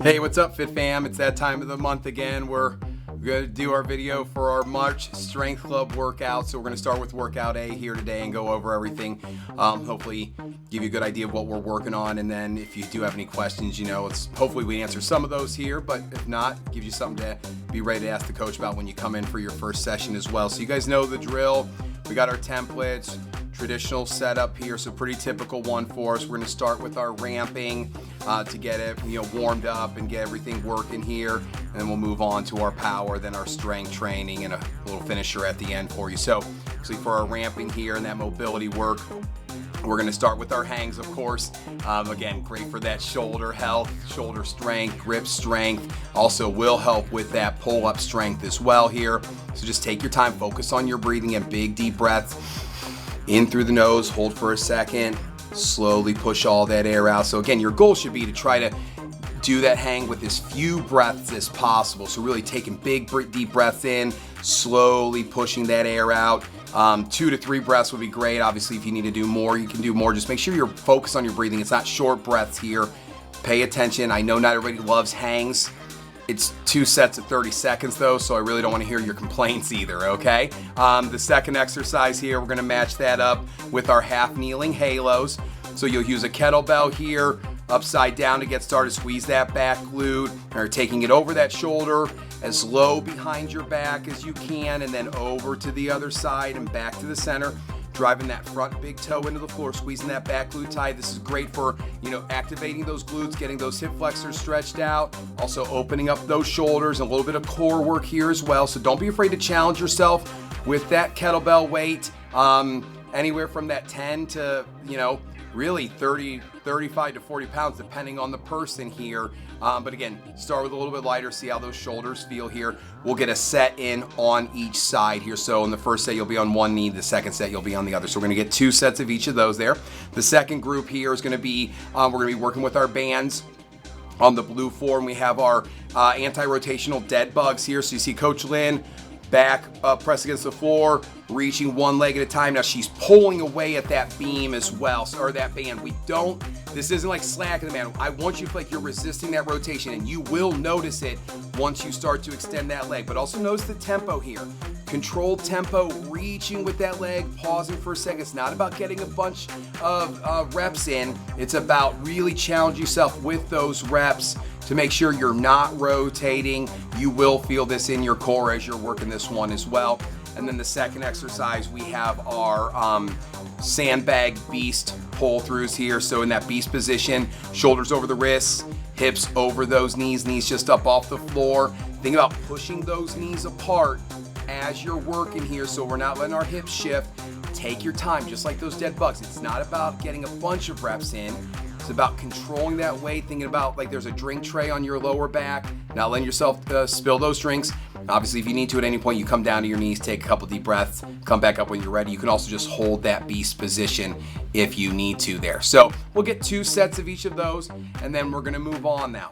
Hey, what's up, Fit Fam? It's that time of the month again. We're going to do our video for our March Strength Club workout. So we're going to start with workout A here today and go over everything. Hopefully give you a good idea of what we're working on. And then if you do have any questions, hopefully we answer some of those here. But if not, gives you something to be ready to ask the coach about when you come in for your first session as well. So you guys know the drill. We got our templates, traditional setup here, so pretty typical one for us. We're going to start with our ramping to get it warmed up and get everything working here, and then we'll move on to our power, then our strength training, and a little finisher at the end for you. So for our ramping here and that mobility work, we're going to start with our hangs, of course. Again, great for that shoulder health, shoulder strength, grip strength. Also will help with that pull-up strength as well here. So just take your time, focus on your breathing, and big deep breaths in through the nose, hold for a second, slowly push all that air out. So again, your goal should be to try to do that hang with as few breaths as possible. So really taking big deep breaths in, slowly pushing that air out. 2 to 3 breaths would be great. Obviously, if you need to do more, you can do more. Just make sure you're focused on your breathing. It's not short breaths here. Pay attention. I know not everybody loves hangs. It's 2 sets of 30 seconds though, so I really don't want to hear your complaints either, okay? The second exercise here, we're gonna match that up with our half kneeling halos. So you'll use a kettlebell here, upside down to get started. Squeeze that back glute, or taking it over that shoulder, as low behind your back as you can, and then over to the other side and back to the center. Driving that front big toe into the floor, squeezing that back glute tight. This is great for, activating those glutes, getting those hip flexors stretched out, also opening up those shoulders, and a little bit of core work here as well. So don't be afraid to challenge yourself with that kettlebell weight, anywhere from that 10 to, really 35 to 40 pounds, depending on the person here. But again, start with a little bit lighter, see how those shoulders feel here. We'll get a set in on each side here. So in the first set, you'll be on one knee. The second set, you'll be on the other. So we're gonna get 2 sets of each of those there. The second group here is gonna be, we're gonna be working with our bands. On the blue form, we have our anti-rotational dead bugs here. So you see Coach Lynn, back press against the floor, reaching one leg at a time. Now she's pulling away at that beam as well, or that band. This isn't like slacking the man. I want you to feel like you're resisting that rotation, and you will notice it once you start to extend that leg. But also notice the tempo here. Controlled tempo, reaching with that leg, pausing for a second. It's not about getting a bunch of reps in. It's about really challenging yourself with those reps to make sure you're not rotating. You will feel this in your core as you're working this one as well. And then the second exercise, we have our sandbag beast pull-throughs here. So in that beast position, shoulders over the wrists, hips over those knees, knees just up off the floor. Think about pushing those knees apart as you're working here, so we're not letting our hips shift. Take your time, just like those dead bugs. It's not about getting a bunch of reps in. It's about controlling that weight, thinking about like there's a drink tray on your lower back, not letting yourself spill those drinks. Obviously, if you need to at any point, you come down to your knees, take a couple deep breaths, come back up when you're ready. You can also just hold that beast position if you need to there. So we'll get 2 sets of each of those, and then we're gonna move on now.